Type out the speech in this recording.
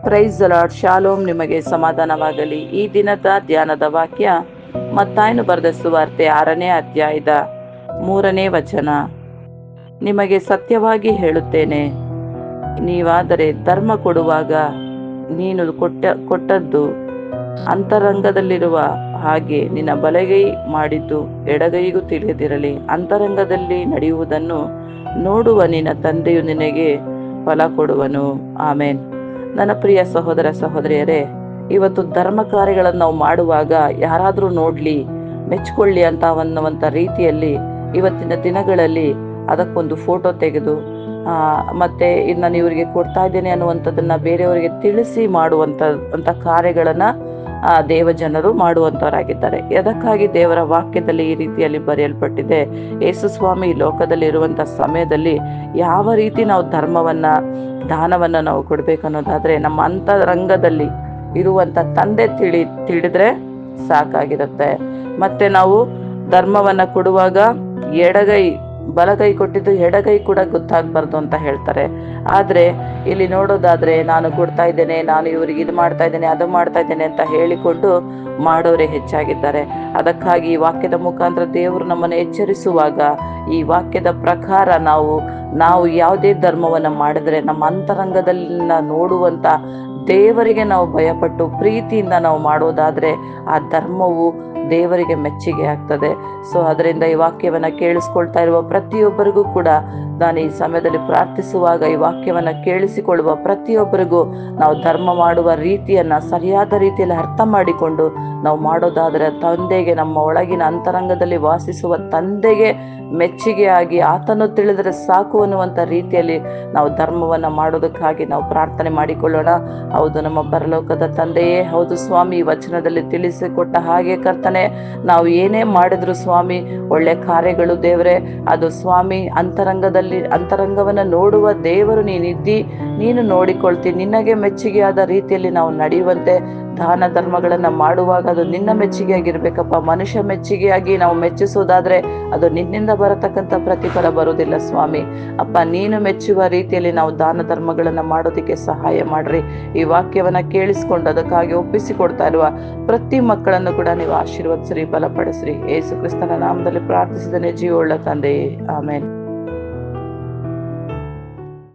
Praise the lord. Shalom, ನಿಮಗೆ ಸಮಾಧಾನವಾಗಲಿ. ಈ ದಿನದ ಧ್ಯಾನದ ವಾಕ್ಯ ಮತ್ತಾಯನು ಬರೆದ ಸುವಾರ್ತೆ 6ನೇ ಅಧ್ಯಾಯದ 3ನೇ ವಚನ. ನಿಮಗೆ ಸತ್ಯವಾಗಿ ಹೇಳುತ್ತೇನೆ, ನೀವಾದರೆ ಧರ್ಮ ಕೊಡುವಾಗ ನೀನು ಕೊಟ್ಟದ್ದು ಅಂತರಂಗದಲ್ಲಿರುವ ಹಾಗೆ ನಿನ್ನ ಬಲಗೈ ಮಾಡಿದ್ದು ಎಡಗೈಗೂ ತಿಳಿದಿರಲಿ. ಅಂತರಂಗದಲ್ಲಿ ನಡೆಯುವುದನ್ನು ನೋಡುವ ನಿನ್ನ ತಂದೆಯು ನಿನಗೆ ಫಲ ಕೊಡುವನು. ಆಮೇನ್. ನನ್ನ ಪ್ರಿಯ ಸಹೋದರ ಸಹೋದರಿಯರೇ, ಇವತ್ತು ಧರ್ಮ ಕಾರ್ಯಗಳನ್ನು ನಾವು ಮಾಡುವಾಗ ಯಾರಾದರೂ ನೋಡ್ಲಿ, ಮೆಚ್ಕೊಳ್ಳಿ ಅನ್ನುವಂಥ ರೀತಿಯಲ್ಲಿ ಇವತ್ತಿನ ದಿನಗಳಲ್ಲಿ ಅದಕ್ಕೊಂದು ಫೋಟೋ ತೆಗೆದು ಮತ್ತೆ ನಾನು ಇವರಿಗೆ ಕೊಡ್ತಾ ಇದ್ದೇನೆ ಅನ್ನುವಂಥದ್ದನ್ನ ಬೇರೆಯವರಿಗೆ ತಿಳಿಸಿ ಮಾಡುವಂತ ಕಾರ್ಯಗಳನ್ನ ದೇವ ಜನರು ಮಾಡುವಂತವರಾಗಿದ್ದಾರೆ. ಅದಕ್ಕಾಗಿ ದೇವರ ವಾಕ್ಯದಲ್ಲಿ ಈ ರೀತಿಯಲ್ಲಿ ಬರೆಯಲ್ಪಟ್ಟಿದೆ. ಯೇಸು ಸ್ವಾಮಿ ಲೋಕದಲ್ಲಿ ಇರುವಂತ ಸಮಯದಲ್ಲಿ ಯಾವ ರೀತಿ ನಾವು ದಾನವನ್ನ ನಾವು ಕೊಡ್ಬೇಕನ್ನೋದಾದ್ರೆ ನಮ್ಮ ಅಂತರಂಗದಲ್ಲಿ ಇರುವಂತ ತಂದೆ ತಿಳಿದ್ರೆ ಸಾಕಾಗಿರುತ್ತೆ. ಮತ್ತೆ ನಾವು ಧರ್ಮವನ್ನ ಕೊಡುವಾಗ ಬಲಗೈ ಕೊಟ್ಟಿದ್ದು ಎಡಗೈ ಕೂಡ ಗೊತ್ತಾಗ್ಬಾರ್ದು ಅಂತ ಹೇಳ್ತಾರೆ. ಆದ್ರೆ ಇಲ್ಲಿ ನೋಡೋದಾದ್ರೆ ನಾನು ಕೊಡ್ತಾ ಇದ್ದೇನೆ, ನಾನು ಇವರಿಗೆ ಇದು ಮಾಡ್ತಾ ಇದ್ದೇನೆ, ಅದು ಮಾಡ್ತಾ ಇದ್ದೇನೆ ಅಂತ ಹೇಳಿಕೊಂಡು ಮಾಡೋರೇ ಹೆಚ್ಚಾಗಿದ್ದಾರೆ. ಅದಕ್ಕಾಗಿ ಈ ವಾಕ್ಯದ ಮುಖಾಂತರ ದೇವರು ನಮ್ಮನ್ನು ಎಚ್ಚರಿಸುವಾಗ ಈ ವಾಕ್ಯದ ಪ್ರಕಾರ ನಾವು ಯಾವುದೇ ಧರ್ಮವನ್ನ ಮಾಡಿದ್ರೆ ನಮ್ಮ ಅಂತರಂಗದಲ್ಲಿ ನೋಡುವಂತ ದೇವರಿಗೆ ನಾವು ಭಯಪಟ್ಟು ಪ್ರೀತಿಯಿಂದ ನಾವು ಮಾಡೋದಾದ್ರೆ ಆ ಧರ್ಮವು ದೇವರಿಗೆ ಮೆಚ್ಚುಗೆ ಆಗ್ತದೆ. ಸೊ ಅದರಿಂದ ಈ ವಾಕ್ಯವನ್ನ ಕೇಳಿಸ್ಕೊಳ್ತಾ ಇರುವ ಪ್ರತಿಯೊಬ್ಬರಿಗೂ ಕೂಡ ನಾನು ಈ ಸಮಯದಲ್ಲಿ ಪ್ರಾರ್ಥಿಸುವಾಗ ಈ ವಾಕ್ಯವನ್ನ ಕೇಳಿಸಿಕೊಳ್ಳುವ ಪ್ರತಿಯೊಬ್ಬರಿಗೂ ನಾವು ಧರ್ಮ ಮಾಡುವ ರೀತಿಯನ್ನ ಸರಿಯಾದ ರೀತಿಯಲ್ಲಿ ಅರ್ಥ ಮಾಡಿಕೊಂಡು ನಾವು ಮಾಡೋದಾದ್ರೆ ತಂದೆಗೆ, ನಮ್ಮ ಒಳಗಿನ ಅಂತರಂಗದಲ್ಲಿ ವಾಸಿಸುವ ತಂದೆಗೆ ಮೆಚ್ಚುಗೆ ಆಗಿ ಆತನು ತಿಳಿದರೆ ಸಾಕು ಅನ್ನುವಂಥ ರೀತಿಯಲ್ಲಿ ನಾವು ಧರ್ಮವನ್ನ ಮಾಡೋದಕ್ಕಾಗಿ ನಾವು ಪ್ರಾರ್ಥನೆ ಮಾಡಿಕೊಳ್ಳೋಣ. ಹೌದು, ನಮ್ಮ ಪರಲೋಕದ ತಂದೆಯೇ, ಹೌದು ಸ್ವಾಮಿ, ಈ ವಚನದಲ್ಲಿ ತಿಳಿಸಿಕೊಟ್ಟ ಹಾಗೆ ಕರ್ತನೆ, ನಾವು ಏನೇ ಮಾಡಿದ್ರು ಸ್ವಾಮಿ ಒಳ್ಳೆ ಕಾರ್ಯಗಳು ದೇವರೇ, ಅದು ಸ್ವಾಮಿ ಅಂತರಂಗವನ್ನ ನೋಡುವ ದೇವರು ನೀನು ನೋಡಿಕೊಳ್ತಿ. ನಿನಗೆ ಮೆಚ್ಚುಗೆ ಆದ ರೀತಿಯಲ್ಲಿ ನಾವು ನಡೆಯುವಂತೆ ದಾನ ಧರ್ಮಗಳನ್ನ ಮಾಡುವಾಗ ಅದು ನಿನ್ನ ಮೆಚ್ಚುಗೆಯಾಗಿರ್ಬೇಕಪ್ಪ. ಮನುಷ್ಯ ಮೆಚ್ಚುಗೆಯಾಗಿ ನಾವು ಮೆಚ್ಚಿಸೋದಾದ್ರೆ ಅದು ನಿನ್ನಿಂದ ಬರತಕ್ಕಂಥ ಪ್ರತಿಫಲ ಬರುವುದಿಲ್ಲ ಸ್ವಾಮಿ. ಅಪ್ಪ, ನೀನು ಮೆಚ್ಚುವ ರೀತಿಯಲ್ಲಿ ನಾವು ದಾನ ಧರ್ಮಗಳನ್ನ ಮಾಡೋದಕ್ಕೆ ಸಹಾಯ ಮಾಡ್ರಿ. ಈ ವಾಕ್ಯವನ್ನ ಕೇಳಿಸ್ಕೊಂಡು ಅದಕ್ಕಾಗಿ ಒಪ್ಪಿಸಿಕೊಡ್ತಾ ಇರುವ ಪ್ರತಿ ಮಕ್ಕಳನ್ನು ಕೂಡ ನೀವು ಆಶೀರ್ವದಿಸ್ರಿ, ಬಲಪಡಿಸ್ರಿ. ಯೇಸು ಕ್ರಿಸ್ತನ ನಾಮದಲ್ಲಿ ಪ್ರಾರ್ಥಿಸಿದನೆ ಜೀವವುಳ್ಳ ತಂದೆಯೇ, ಆಮೇನ್.